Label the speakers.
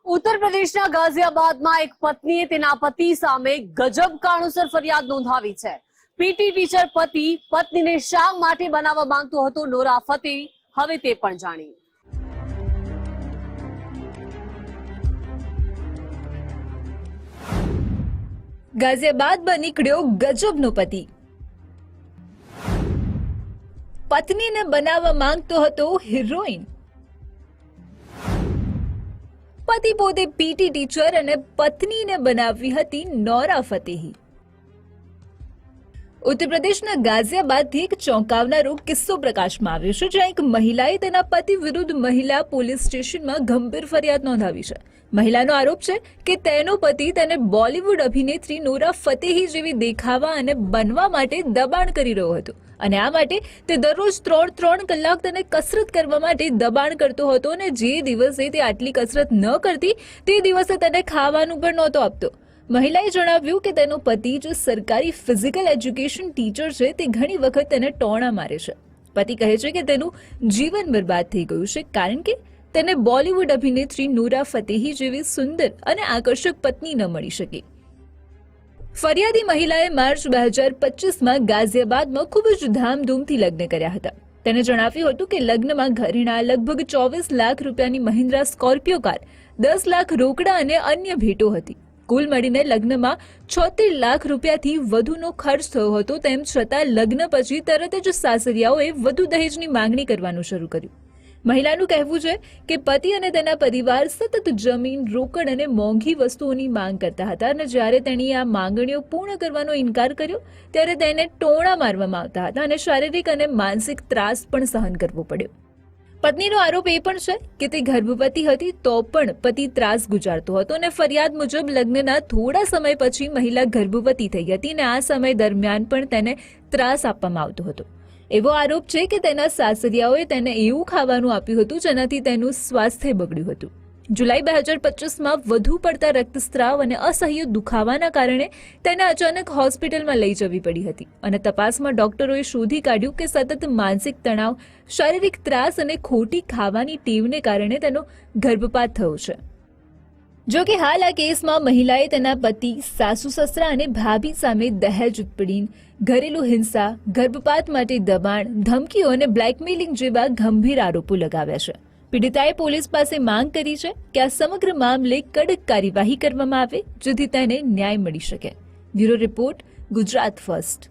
Speaker 1: ઉત્તર પ્રદેશના ગાઝિયાબાદમાં એક પત્નીએ તેના પતિ સામે ગજબ કારણોસર ફરિયાદ નોંધાવી છે. પીટી ટીચર પતિ પત્નીને શા માટે બનાવવા માંગતો હતો, નોરા ફતેહી હવે તે પણ જાણી.
Speaker 2: ગાઝિયાબાદમાં નીકળ્યો ગજબનો પતિ. પત્નીને બનાવવા માંગતો હતો હિરોઈન. પતિ પોતે પીટી ટીચર અને પત્નીને બનાવી હતી નોરા ફતેહી. ઉત્તર પ્રદેશના ગાઝિયાબાદથી એક ચોંકાવનારો કિસ્સો પ્રકાશમાં આવ્યો છે, જ્યાં એક મહિલાએ તેના પતિ વિરુદ્ધ મહિલા પોલીસ સ્ટેશનમાં ગંભીર ફરિયાદ નોંધાવી છે. મહિલાનો આરોપ છે કે તેનો પતિ તેને બોલિવૂડ અભિનેત્રી નોરા ફતેહી જેવી દેખાવા અને બનવા માટે દબાણ કરી રહ્યો હતો, અને આ માટે તે દરરોજ 3 કલાક તેને કસરત કરવા માટે દબાણ કરતો હતો, અને જે દિવસે તે આટલી કસરત ન કરતી તે દિવસે તેને ખાવાનું પણ નહોતો આપતો. મહિલાએ જણાવ્યું કે તેનો પતિ જે સરકારી ફિઝિકલ એજ્યુકેશન ટીચર છે, તે ઘણી વખત તેને ટોણા મારે છે. પતિ કહે છે કે તેનું જીવન બરબાદ થઈ ગયું છે, કારણ કે તેને બોલિવૂડ અભિનેત્રી નોરા ફતેહી જેવી સુંદર અને આકર્ષક પત્ની ન મળી શકી. ફરિયાદી મહિલાએ માર્ચ 2025માં ગાઝિયાબાદમાં ખૂબ જ ધામધૂમથી લગ્ન કર્યા હતા. તેને જણાવ્યું હતું કે લગ્નમાં ઘરેણા, લગભગ 24 લાખ રૂપિયાની મહિન્દ્રા સ્કોર્પિયો કાર, 10 લાખ રોકડા અને અન્ય ભેટો હતી. કુલ મળીને લગ્નમાં 76 લાખ રૂપિયાથી વધુનો ખર્ચ થયો હતો. તેમ છતાં લગ્ન પછી તરત જ સાસરિયાઓએ વધુ દહેજની માંગણી કરવાનું શરૂ કર્યું. મહિલાનું કહેવું છે કે પતિ અને તેના પરિવાર સતત જમીન, રોકડ અને મોંઘી વસ્તુઓની માંગ કરતા હતા, અને જ્યારે તેણીએ આ માંગણીઓ પૂર્ણ કરવાનો ઇનકાર કર્યો ત્યારે તેને ટોણા મારવામાં આવતા હતા અને શારીરિક અને માનસિક ત્રાસ પણ સહન કરવો પડ્યો. પત્નીનો આરોપ એ પણ છે કે તે ગર્ભવતી હતી તો પણ પતિ ત્રાસ ગુજારતો હતો, અને ફરિયાદ મુજબ લગ્નના થોડા સમય પછી મહિલા ગર્ભવતી થઈ હતી, અને આ સમય દરમિયાન પણ તેને ત્રાસ આપવામાં આવતો હતો. એવો આરોપ છે કે તેના સાસરિયાઓએ તેને એવું ખાવાનું આપ્યું હતું જેનાથી તેનું સ્વાસ્થ્ય બગડ્યું હતું. જુલાઈ 2025માં વધુ પડતા રક્તસ્રાવ અને અસહ્ય દુખાવાના કારણે તેને અચાનક હોસ્પિટલમાં લઈ જવી પડી હતી, અને તપાસમાં ડોક્ટરોએ શોધી કાઢ્યું કે સતત માનસિક તણાવ, શારીરિક ત્રાસ અને ખોટી ખાવાની ટેવને કારણે તેનો ગર્ભપાત થયો છે. જો કે હાલ આ કેસમાં મહિલાએ તેના પતિ, સાસુ સસરા અને ભાભી સામે દહેજ ઉત્પીડન, ઘરેલું હિંસા, ગર્ભપાત માટે દબાણ, ધમકીઓ અને બ્લેકમેલિંગ જેવા ગંભીર આરોપો લગાવ્યા છે. પીડિતાએ પોલીસ પાસે માંગ કરી છે કે આ સમગ્ર મામલે કડક કાર્યવાહી કરવામાં આવે, જેથી તેને ન્યાય મળી શકે. Bureau report, Gujarat first.